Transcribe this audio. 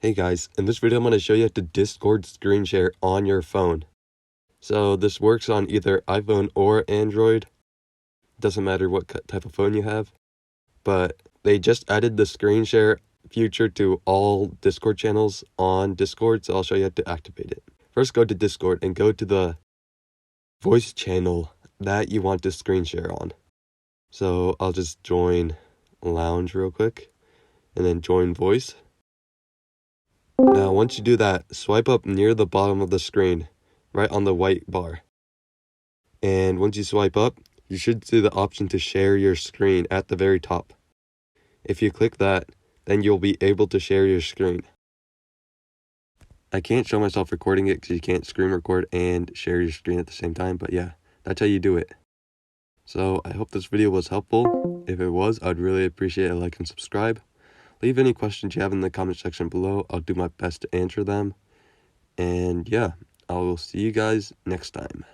Hey guys, in this video I'm going to show you how to Discord screen share on your phone. So this works on either iPhone or Android. Doesn't matter what type of phone you have. But they just added the screen share feature to all Discord channels on Discord, so I'll show you how to activate it. First go to Discord and go to the voice channel that you want to screen share on. So I'll just join Lounge real quick and then join voice. Now, once you do that, swipe up near the bottom of the screen, right on the white bar. And once you swipe up, you should see the option to share your screen at the very top. If you click that, then you'll be able to share your screen. I can't show myself recording it because you can't screen record and share your screen at the same time, but yeah, that's how you do it. So I hope this video was helpful. If it was, I'd really appreciate a like and subscribe. Leave any questions you have in the comment section below. I'll do my best to answer them. And yeah, I will see you guys next time.